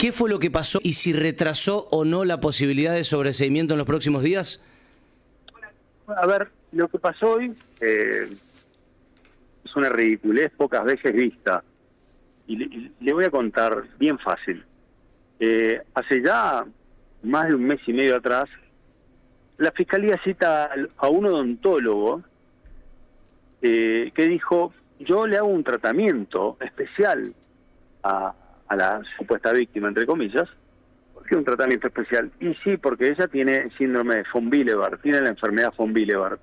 ¿Qué fue lo que pasó y si retrasó o no la posibilidad de sobreseimiento en los próximos días? A ver, lo que pasó hoy es una ridiculez pocas veces vista. Y le voy a contar bien fácil. Hace ya más de un mes y medio atrás, la Fiscalía cita a un odontólogo que dijo, yo le hago un tratamiento especial a la supuesta víctima, entre comillas. ¿Por qué un tratamiento especial? Y sí, porque ella tiene síndrome de von Willebrand, tiene la enfermedad von Willebrand.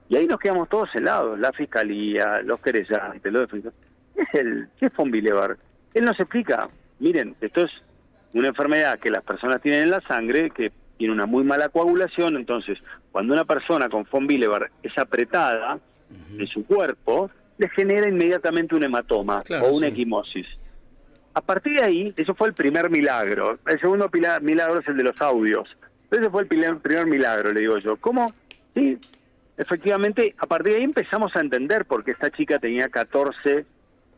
Y ahí nos quedamos todos helados, la Fiscalía, los querellantes, los defensores. ¿Qué es von Willebrand? Él nos explica, miren, esto es una enfermedad que las personas tienen en la sangre, que tiene una muy mala coagulación, entonces cuando una persona con von Willebrand es apretada en su cuerpo, le genera inmediatamente un hematoma o una equimosis. A partir de ahí, eso fue el primer milagro. El segundo milagro es el de los audios. Ese fue el primer milagro, le digo yo. ¿Cómo? Sí, efectivamente, a partir de ahí empezamos a entender por qué esta chica tenía 14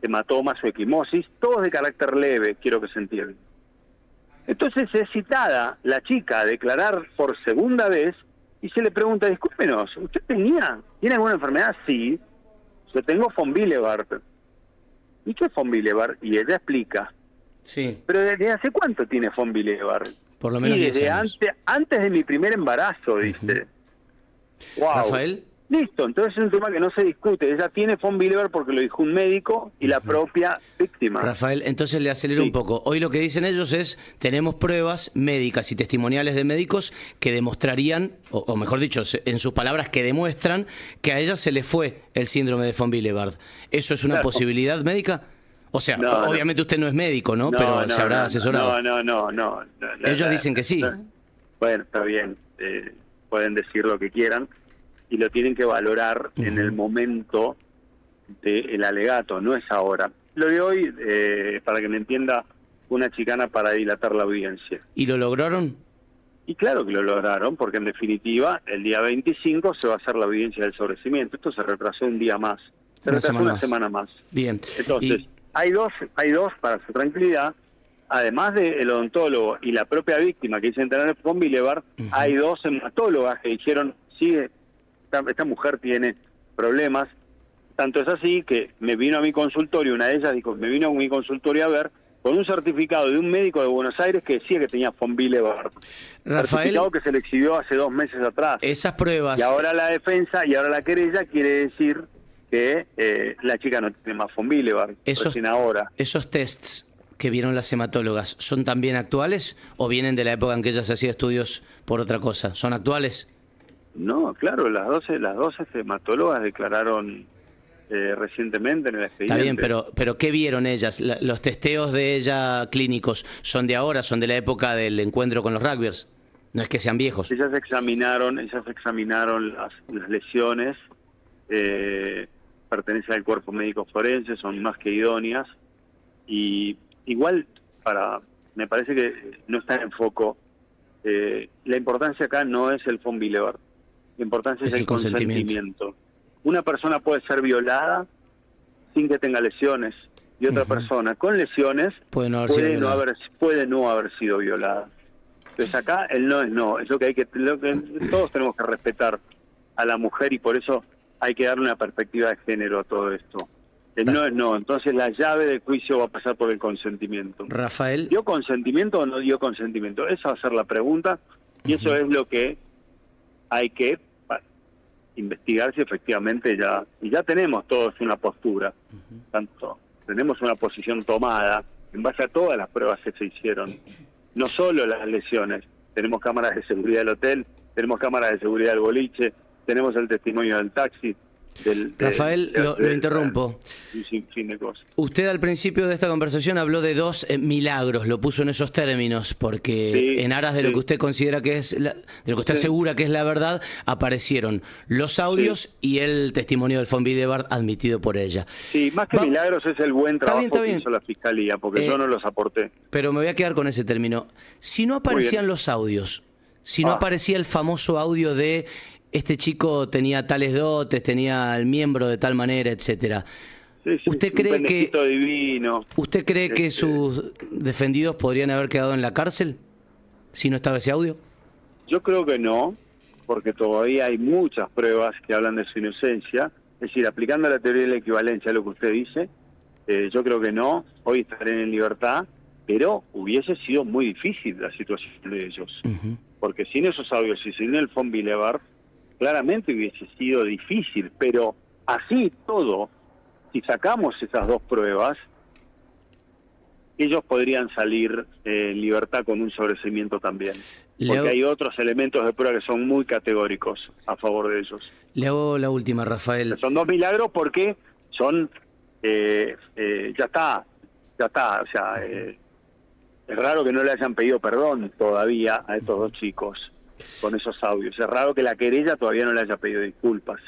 hematomas o equimosis, todos de carácter leve, quiero que se entienda. Entonces es citada la chica a declarar por segunda vez y se le pregunta, discúlpenos, ¿usted tiene alguna enfermedad? Sí, yo tengo von Willebrand. ¿Y qué es von Willebrand? Y ella explica. Sí. Pero ¿desde hace cuánto tiene von Willebrand? Por lo menos 10 desde años. antes de mi primer embarazo, dice. Wow. Rafael. Listo, entonces es un tema que no se discute. Ella tiene von Willebrand porque lo dijo un médico y la propia víctima. Rafael, entonces le acelero un poco. Hoy lo que dicen ellos es, tenemos pruebas médicas y testimoniales de médicos que demostrarían, o mejor dicho, en sus palabras, que demuestran que a ella se le fue el síndrome de von Willebrand. ¿Eso es una posibilidad médica? O sea, obviamente usted no es médico, ¿no? Pero se habrá asesorado. No. Ellos dicen que sí. Bueno, está bien. Pueden decir lo que quieran y lo tienen que valorar en el momento del alegato, no es ahora. Lo de hoy, para que me entienda, una chicana para dilatar la audiencia. ¿Y lo lograron? Y claro que lo lograron, porque en definitiva, el día 25 se va a hacer la audiencia del sobreseimiento. Esto se retrasó un día más. Se retrasó una semana más. Bien. Entonces, hay dos, para su tranquilidad, además del odontólogo y la propia víctima que dicen tener von Willebrand, hay dos hematólogas que dijeron, sí, esta mujer tiene problemas. Tanto es así que me vino a mi consultorio, una de ellas dijo, me vino a mi consultorio a ver, con un certificado de un médico de Buenos Aires que decía que tenía von Willebrand. Rafael, certificado que se le exhibió hace 2 meses atrás. Esas pruebas... Y ahora la defensa, y ahora la querella quiere decir que la chica no tiene más von Willebrand, recién ahora. ¿Esos tests que vieron las hematólogas son también actuales o vienen de la época en que ella se hacía estudios por otra cosa? ¿Son actuales? No, claro, las 12 hematólogas declararon recientemente en el expediente. Está bien, pero ¿qué vieron ellas? ¿Los testeos de ella clínicos son de ahora, son de la época del encuentro con los rugbyers? No es que sean viejos. Ellas examinaron las lesiones, pertenecen al cuerpo médico forense, son más que idóneas, y igual me parece que no está en foco. La importancia acá no es el von Willebrand, la importancia es el consentimiento. Una persona puede ser violada sin que tenga lesiones, y otra persona con lesiones puede no haber sido violada. Entonces acá el no es no, es lo que todos tenemos que respetar a la mujer, y por eso hay que darle una perspectiva de género a todo esto. El no es no, entonces la llave del juicio va a pasar por el consentimiento. Rafael. ¿Dio consentimiento o no dio consentimiento? Esa va a ser la pregunta, y eso es lo que hay que investigar si efectivamente ya tenemos todos una postura, tanto tenemos una posición tomada en base a todas las pruebas que se hicieron, no solo las lesiones, tenemos cámaras de seguridad del hotel, tenemos cámaras de seguridad del boliche, tenemos el testimonio del taxi. Rafael, lo interrumpo. Un sinfín de cosas. Usted al principio de esta conversación habló de 2 milagros, lo puso en esos términos, porque en aras de lo que usted considera que es, de lo que usted asegura que es la verdad, aparecieron los audios y el testimonio del von Willebrand admitido por ella. Sí, más que milagros es el buen trabajo que hizo la Fiscalía, porque yo no los aporté. Pero me voy a quedar con ese término. Si no aparecían los audios, si no aparecía el famoso audio de... este chico tenía tales dotes, tenía el miembro de tal manera, etcétera. Sí, sí, ¿Usted un cree pendejito divino. ¿Usted cree que sus defendidos podrían haber quedado en la cárcel si no estaba ese audio? Yo creo que no, porque todavía hay muchas pruebas que hablan de su inocencia. Es decir, aplicando la teoría de la equivalencia a lo que usted dice, yo creo que no, hoy estarán en libertad, pero hubiese sido muy difícil la situación de ellos. Porque sin esos audios y sin el von Willebrand, claramente hubiese sido difícil, pero así todo, si sacamos esas dos pruebas, ellos podrían salir en libertad con un sobreseimiento también. Porque hay otros elementos de prueba que son muy categóricos a favor de ellos. Le hago la última, Rafael. Son dos milagros porque son... ya está. O sea, es raro que no le hayan pedido perdón todavía a estos dos chicos con esos audios. Es raro que la querella todavía no le haya pedido disculpas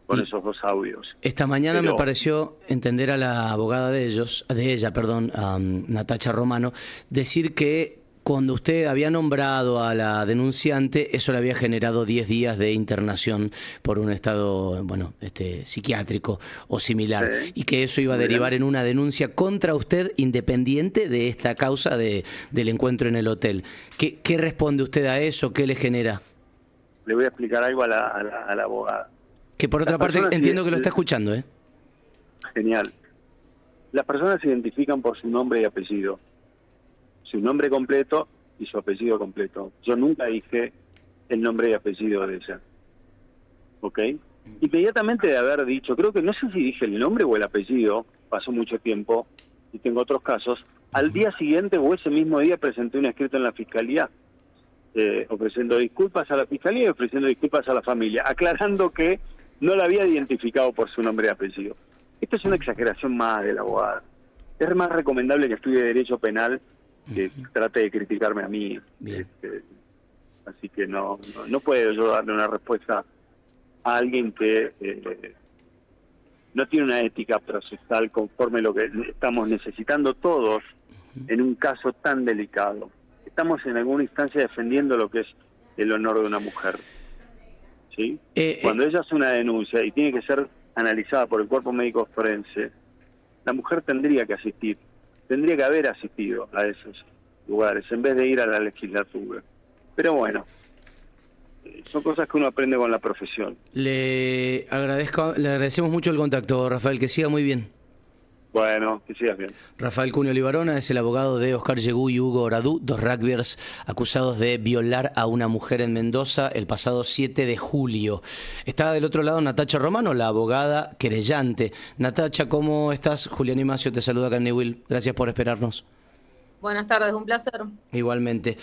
con esos dos audios. Esta mañana me pareció entender a la abogada de ella, a Natacha Romano, decir que cuando usted había nombrado a la denunciante, eso le había generado 10 días de internación por un estado, psiquiátrico o similar, y que eso iba a derivar en una denuncia contra usted independiente de esta causa del encuentro en el hotel. ¿Qué responde usted a eso? ¿Qué le genera? Le voy a explicar algo a la abogada. Que por otra parte entiendo que lo está escuchando, ¿eh? Genial. Las personas se identifican por su nombre y apellido. Su nombre completo y su apellido completo. Yo nunca dije el nombre y apellido de ella. ¿Ok? Inmediatamente de haber dicho, creo que no sé si dije el nombre o el apellido, pasó mucho tiempo y tengo otros casos, al día siguiente o ese mismo día presenté un escrito en la fiscalía ofreciendo disculpas a la fiscalía y ofreciendo disculpas a la familia, aclarando que no la había identificado por su nombre y apellido. Esto es una exageración más de la abogada. Es más recomendable que estudie Derecho Penal que trate de criticarme a mí. Así que no puedo yo darle una respuesta a alguien que no tiene una ética procesal conforme lo que estamos necesitando todos en un caso tan delicado. Estamos en alguna instancia defendiendo lo que es el honor de una mujer. ¿Sí? Cuando ella hace una denuncia y tiene que ser analizada por el cuerpo médico forense, la mujer tendría que asistir, tendría que haber asistido a esos lugares en vez de ir a la legislatura. Pero bueno, son cosas que uno aprende con la profesión. Le agradecemos mucho el contacto, Rafael, que siga muy bien. Bueno, que sigas bien. Rafael Cuneo Libarona es el abogado de Oscar Yegú y Hugo Oradú, dos rugbyers acusados de violar a una mujer en Mendoza el pasado 7 de julio. Está del otro lado Natacha Romano, la abogada querellante. Natacha, ¿cómo estás? Julián Imacio te saluda acá en Newell. Gracias por esperarnos. Buenas tardes, un placer. Igualmente.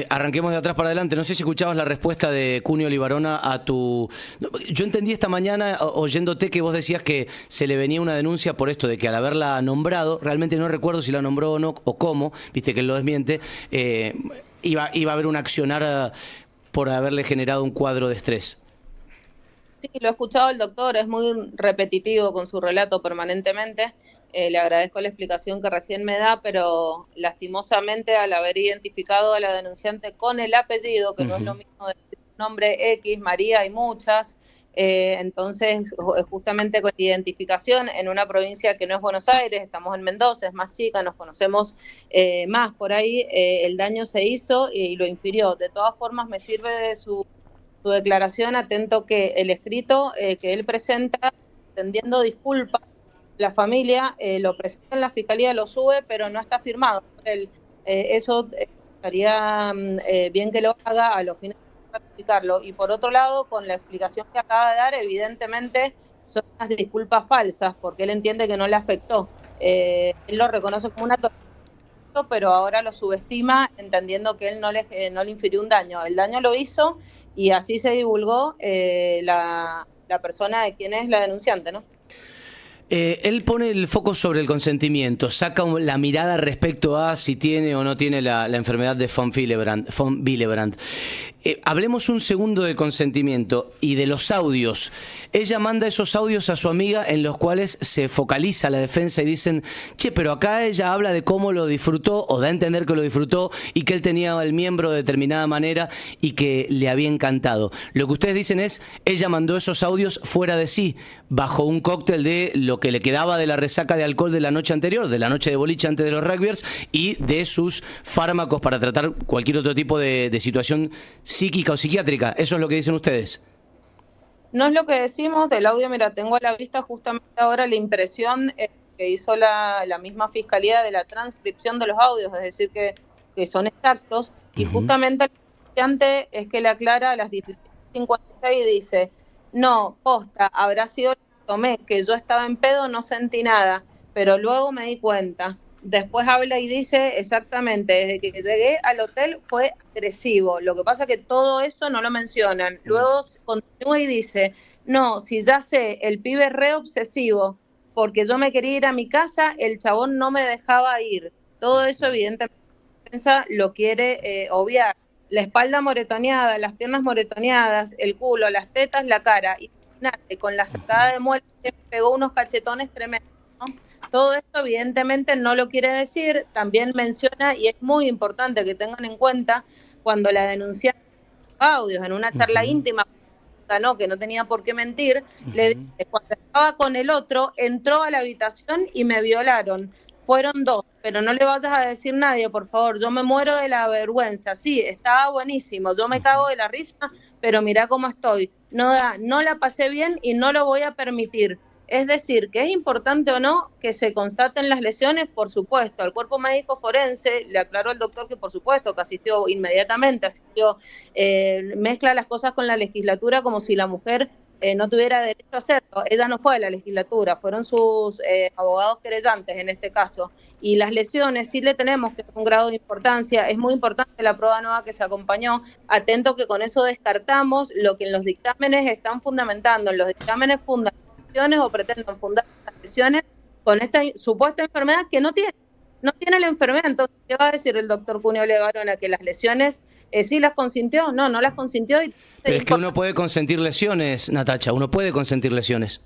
Arranquemos de atrás para adelante. No sé si escuchabas la respuesta de Cuneo Libarona a tu... Yo entendí esta mañana, oyéndote, que vos decías que se le venía una denuncia por esto de que al haberla nombrado, realmente no recuerdo si la nombró o no, o cómo, viste que él lo desmiente, iba a haber un accionar por haberle generado un cuadro de estrés. Sí, lo ha escuchado el doctor, es muy repetitivo con su relato permanentemente. Le agradezco la explicación que recién me da, pero lastimosamente al haber identificado a la denunciante con el apellido, que no es lo mismo del nombre X, María hay muchas, entonces justamente con la identificación en una provincia que no es Buenos Aires, estamos en Mendoza, es más chica, nos conocemos más por ahí, el daño se hizo y lo infirió. De todas formas me sirve de su declaración, atento que el escrito que él presenta, tendiendo disculpas, la familia lo presenta en la fiscalía, lo sube, pero no está firmado por él. Eso estaría bien que lo haga a los fines de ratificarlo. Y por otro lado, con la explicación que acaba de dar, evidentemente son unas disculpas falsas, porque él entiende que no le afectó. Él lo reconoce como una torpeza, pero ahora lo subestima, entendiendo que él no le infirió un daño. El daño lo hizo y así se divulgó la persona de quien es la denunciante, ¿no? Él pone el foco sobre el consentimiento, saca la mirada respecto a si tiene o no tiene la enfermedad de von Willebrand. Hablemos un segundo de consentimiento y de los audios. Ella manda esos audios a su amiga en los cuales se focaliza la defensa y dicen, che, pero acá ella habla de cómo lo disfrutó o da a entender que lo disfrutó y que él tenía el miembro de determinada manera y que le había encantado. Lo que ustedes dicen es, ella mandó esos audios fuera de sí, bajo un cóctel de lo que le quedaba de la resaca de alcohol de la noche anterior, de la noche de boliche antes de los rugbyers y de sus fármacos para tratar cualquier otro tipo de situación psíquica o psiquiátrica. Eso es lo que dicen ustedes. No es lo que decimos del audio. Mira, tengo a la vista justamente ahora la impresión que hizo la misma fiscalía de la transcripción de los audios, es decir, que son exactos. Y justamente el denunciante es que le aclara a las 16:56 y dice, no, posta, habrá sido lo que tomé, que yo estaba en pedo, no sentí nada, pero luego me di cuenta. Después habla y dice exactamente, desde que llegué al hotel fue agresivo. Lo que pasa es que todo eso no lo mencionan. Luego continúa y dice, no, si ya sé, el pibe es re obsesivo, porque yo me quería ir a mi casa, el chabón no me dejaba ir. Todo eso evidentemente la prensa lo quiere obviar. La espalda moretoneada, las piernas moretoneadas, el culo, las tetas, la cara. Y con la sacada de muerte pegó unos cachetones tremendos, ¿no? Todo esto evidentemente no lo quiere decir, también menciona, y es muy importante que tengan en cuenta, cuando la denunciante audios en una charla íntima, ¿no?, que no tenía por qué mentir, le dice, cuando estaba con el otro, entró a la habitación y me violaron. Fueron 2, pero no le vayas a decir a nadie, por favor, yo me muero de la vergüenza. Sí, estaba buenísimo, yo me cago de la risa, pero mirá cómo estoy. No la pasé bien y no lo voy a permitir. Es decir, que es importante o no que se constaten las lesiones, por supuesto. Al cuerpo médico forense le aclaró el doctor que por supuesto que asistió inmediatamente, mezcla las cosas con la legislatura como si la mujer no tuviera derecho a hacerlo. Ella no fue a la legislatura, fueron sus abogados querellantes en este caso. Y las lesiones sí le tenemos que dar un grado de importancia. Es muy importante la prueba nueva que se acompañó. Atento que con eso descartamos lo que en los dictámenes están fundamentando. En los dictámenes o pretenden fundar las lesiones con esta supuesta enfermedad que no tiene la enfermedad. Entonces, ¿qué va a decir el doctor Cuneo Levarona? ¿Que las lesiones sí las consintió? No las consintió. Pero es que uno puede consentir lesiones, Natacha, uno puede consentir lesiones.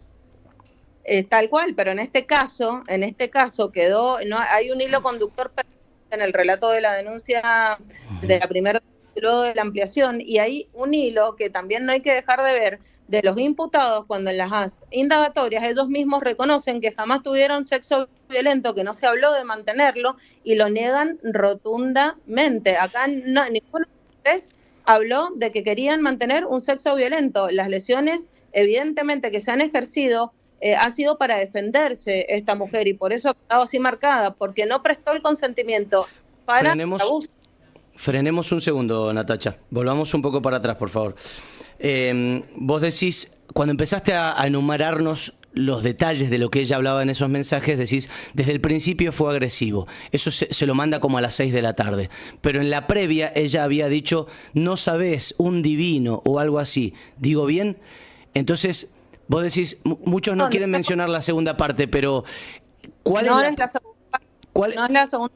Tal cual, pero en este caso quedó, no hay un hilo conductor en el relato de la denuncia de la primera, luego de la ampliación, y hay un hilo que también no hay que dejar de ver, de los imputados, cuando en las indagatorias ellos mismos reconocen que jamás tuvieron sexo violento, que no se habló de mantenerlo, y lo niegan rotundamente. Acá ninguno de ustedes habló de que querían mantener un sexo violento. Las lesiones, evidentemente, que se han ejercido, ha sido para defenderse esta mujer, y por eso ha quedado así marcada, porque no prestó el consentimiento para el abuso. Frenemos un segundo, Natacha. Volvamos un poco para atrás, por favor. Vos decís, cuando empezaste a enumerarnos los detalles de lo que ella hablaba en esos mensajes, decís, desde el principio fue agresivo. Eso se lo manda como a las 6 de la tarde. Pero en la previa ella había dicho, no sabés, un divino o algo así. ¿Digo bien? Entonces, vos decís, muchos no quieren mencionar la segunda parte, pero ¿cuál es la segunda parte? No es la segunda,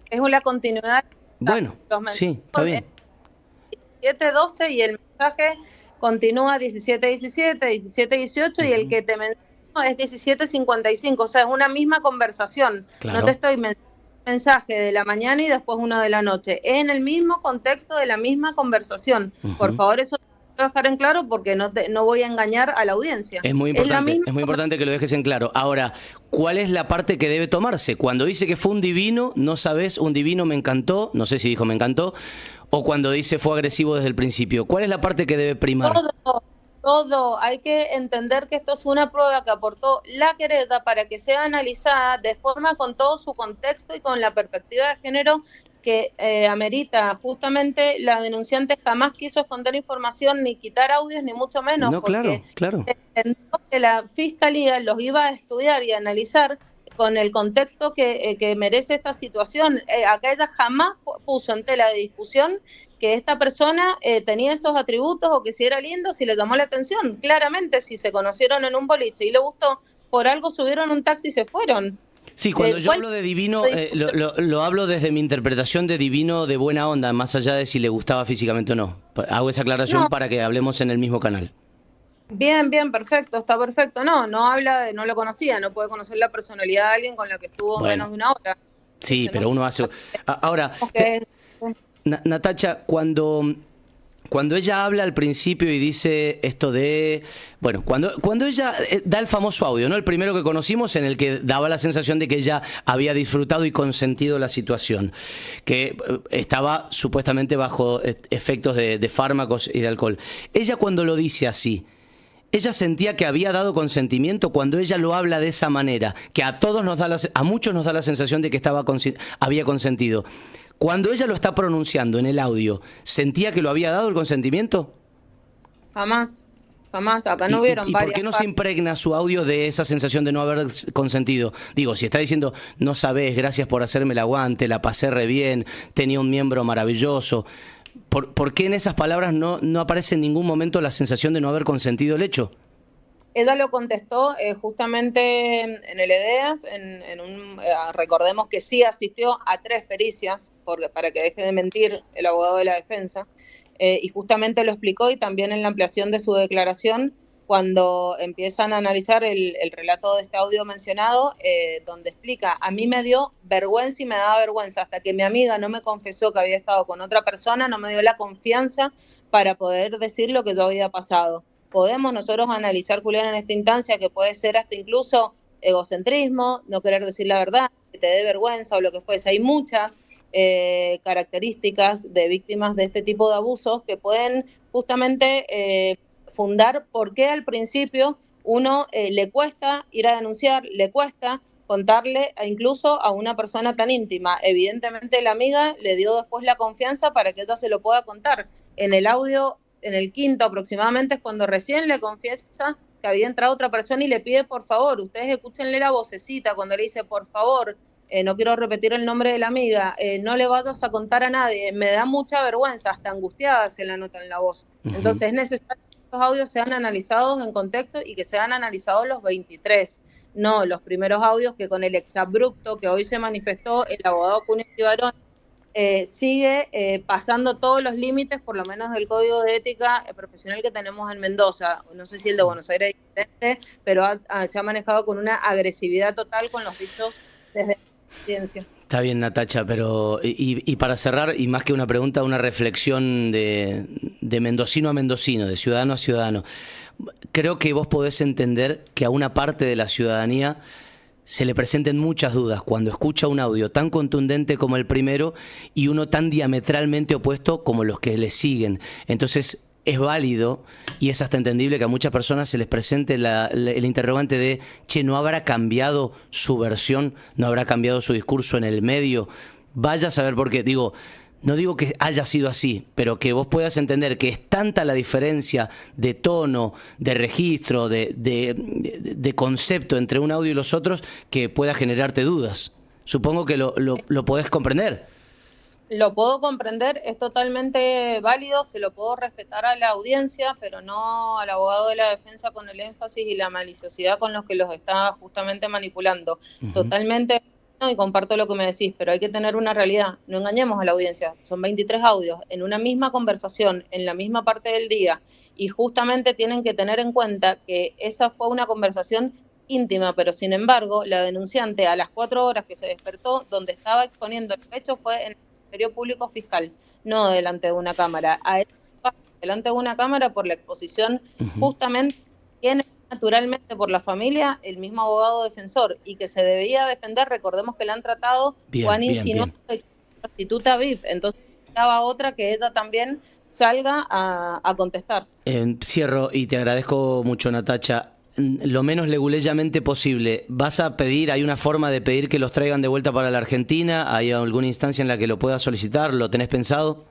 es una continuidad. Bueno, sí, está bien. 17-12 y el mensaje continúa 17-17, 17-18 y el que te menciono es 17-55, o sea, es una misma conversación. Claro. No te estoy mensaje de la mañana y después uno de la noche. Es en el mismo contexto de la misma conversación. Por favor, eso quiero dejar en claro porque no voy a engañar a la audiencia. Es muy importante que lo dejes en claro. Ahora, ¿cuál es la parte que debe tomarse? Cuando dice que fue un divino, no sabes, un divino me encantó, no sé si dijo me encantó, o cuando dice fue agresivo desde el principio. ¿Cuál es la parte que debe primar? Todo. Hay que entender que esto es una prueba que aportó la querella para que sea analizada de forma con todo su contexto y con la perspectiva de género que amerita. Justamente la denunciante jamás quiso esconder información ni quitar audios, ni mucho menos. No, porque claro. Entendió que la fiscalía los iba a estudiar y a analizar con el contexto que merece esta situación. Acá ella jamás puso en tela de discusión que esta persona tenía esos atributos o que si era lindo, si le llamó la atención. Claramente, si se conocieron en un boliche y le gustó, por algo subieron un taxi y se fueron. Sí, cuando yo ¿cuál hablo de divino, discusión? lo hablo desde mi interpretación de divino de buena onda, más allá de si le gustaba físicamente o no. Hago esa aclaración No, para que hablemos en el mismo canal. bien, bien, perfecto, está perfecto. No, no habla de, no lo conocía, no puede conocer la personalidad de alguien con la que estuvo Bueno, menos de una hora. sí, Se nos pero uno hace... Ahora, que Natacha, cuando ella habla al principio y dice esto de... Bueno, cuando ella da el famoso audio, ¿no? El primero que conocimos en el que daba la sensación de que ella había disfrutado y consentido la situación, que estaba supuestamente bajo efectos de fármacos y de alcohol. Ella cuando lo dice así, ella sentía que había dado consentimiento cuando ella lo habla de esa manera, que a todos nos da a muchos nos da la sensación de que había consentido. Cuando ella lo está pronunciando en el audio, ¿sentía que lo había dado el consentimiento? jamás, jamás, acá no hubieron ¿Y por varias qué no se partes. impregna su audio de esa sensación de no haber consentido? Digo, si está diciendo, no sabés, gracias por hacerme el aguante, la pasé re bien, tenía un miembro maravilloso. ¿Por qué en esas palabras no aparece en ningún momento la sensación de no haber consentido el hecho? Ella lo contestó justamente en el EDEAS, recordemos que sí asistió a 3 pericias, porque, para que deje de mentir el abogado de la defensa, y justamente lo explicó, y también en la ampliación de su declaración, cuando empiezan a analizar el relato de este audio mencionado, donde explica, a mí me dio vergüenza y me daba vergüenza, hasta que mi amiga no me confesó que había estado con otra persona, no me dio la confianza para poder decir lo que yo había pasado. Podemos nosotros analizar, Julián, en esta instancia, que puede ser hasta incluso egocentrismo, no querer decir la verdad, que te dé vergüenza o lo que fuese. Hay muchas características de víctimas de este tipo de abusos que pueden justamente fundar por qué al principio uno le cuesta ir a denunciar, le cuesta contarle incluso a una persona tan íntima. Evidentemente la amiga le dio después la confianza para que ella se lo pueda contar. En el audio, en el quinto aproximadamente, es cuando recién le confiesa que había entrado otra persona y le pide por favor, ustedes escúchenle la vocecita cuando le dice por favor, no quiero repetir el nombre de la amiga, no le vayas a contar a nadie, me da mucha vergüenza, hasta angustiada se la nota en la voz. Entonces es necesario que estos audios sean analizados en contexto y que sean analizados los 23, no los primeros audios que con el exabrupto que hoy se manifestó el abogado Cunha Ibarón, sigue pasando todos los límites, por lo menos del código de ética profesional que tenemos en Mendoza. No sé si el de Buenos Aires es diferente, pero se ha manejado con una agresividad total con los dichos desde la ciencia. Está bien, Natacha, pero y para cerrar, y más que una pregunta, una reflexión de mendocino a mendocino, de ciudadano a ciudadano. Creo que vos podés entender que a una parte de la ciudadanía se le presenten muchas dudas cuando escucha un audio tan contundente como el primero y uno tan diametralmente opuesto como los que le siguen. Entonces es válido y es hasta entendible que a muchas personas se les presente el interrogante de, che, ¿no habrá cambiado su versión? ¿No habrá cambiado su discurso en el medio? Vaya a saber por qué. No digo que haya sido así, pero que vos puedas entender que es tanta la diferencia de tono, de registro, de concepto entre un audio y los otros que pueda generarte dudas. Supongo que lo podés comprender. Lo puedo comprender, es totalmente válido, se lo puedo respetar a la audiencia, pero no al abogado de la defensa con el énfasis y la maliciosidad con los que los está justamente manipulando. Totalmente, y comparto lo que me decís, pero hay que tener una realidad, no engañemos a la audiencia, son 23 audios en una misma conversación, en la misma parte del día, y justamente tienen que tener en cuenta que esa fue una conversación íntima, pero sin embargo, la denunciante a las 4 horas que se despertó, donde estaba exponiendo el hecho fue en el Ministerio Público Fiscal, no delante de una cámara. A él, delante de una cámara por la exposición justamente tiene naturalmente por la familia el mismo abogado defensor y que se debía defender. Recordemos que le han tratado Juan insinuando de prostituta VIP, entonces estaba otra que ella también salga a contestar. Cierro y te agradezco mucho, Natacha. Lo menos leguleyamente posible. ¿Vas a pedir, hay una forma de pedir que los traigan de vuelta para la Argentina? ¿Hay alguna instancia en la que lo puedas solicitar? ¿Lo tenés pensado?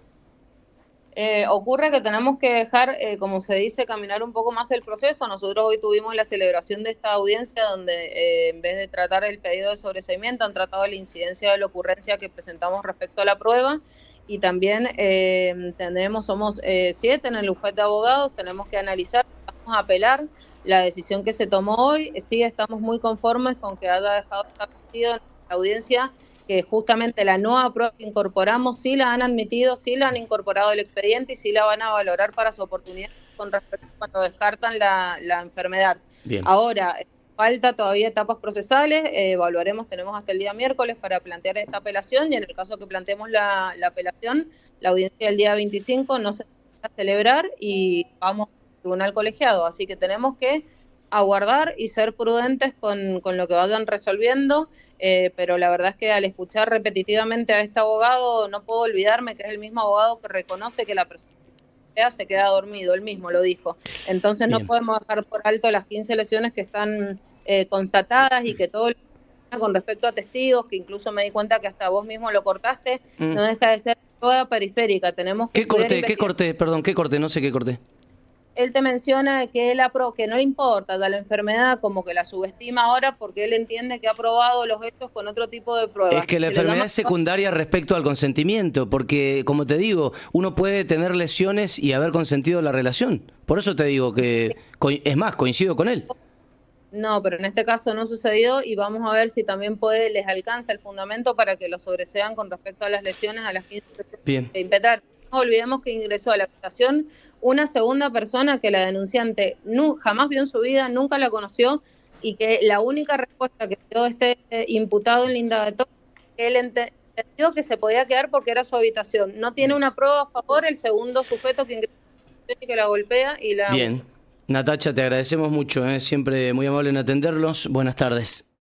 Ocurre que tenemos que dejar, como se dice, caminar un poco más el proceso. Nosotros hoy tuvimos la celebración de esta audiencia donde en vez de tratar el pedido de sobreseimiento han tratado la incidencia de la ocurrencia que presentamos respecto a la prueba y también somos 7 en el bufete de abogados, tenemos que analizar, vamos a apelar la decisión que se tomó hoy. Sí, estamos muy conformes con que haya dejado establecido en la audiencia que justamente la nueva prueba que incorporamos sí la han admitido, sí la han incorporado al expediente y sí la van a valorar para su oportunidad con respecto a cuando descartan la enfermedad. Bien. Ahora, falta todavía etapas procesales, evaluaremos, tenemos hasta el día miércoles para plantear esta apelación y en el caso que planteemos la apelación, la audiencia del día 25 no se va a celebrar y vamos al tribunal colegiado, así que tenemos que aguardar y ser prudentes con lo que vayan resolviendo, pero la verdad es que al escuchar repetitivamente a este abogado no puedo olvidarme que es el mismo abogado que reconoce que la persona se queda dormido, él mismo lo dijo. Entonces no podemos dejar por alto las 15 lesiones que están constatadas y que todo con respecto a testigos, que incluso me di cuenta que hasta vos mismo lo cortaste, no deja de ser toda periférica. Tenemos que ¿Qué corté? Perdón, ¿qué corté? No sé qué corté. Él te menciona que que no le importa la enfermedad, como que la subestima ahora porque él entiende que ha probado los hechos con otro tipo de pruebas. Es que la enfermedad es secundaria respecto al consentimiento, porque, como te digo, uno puede tener lesiones y haber consentido la relación. Por eso te digo que, es más, coincido con él. No, pero en este caso no sucedió y vamos a ver si también les alcanza el fundamento para que lo sobresean con respecto a las lesiones a las 15 Bien. de impetar. No olvidemos que ingresó a la acusación una segunda persona que la denunciante jamás vio en su vida, nunca la conoció y que la única respuesta que dio este imputado en la indagatoria es que él entendió que se podía quedar porque era su habitación. No tiene una prueba a favor el segundo sujeto que ingresó y que la golpea y la Bien. abusa. Natacha, te agradecemos mucho, siempre muy amable en atenderlos. Buenas tardes.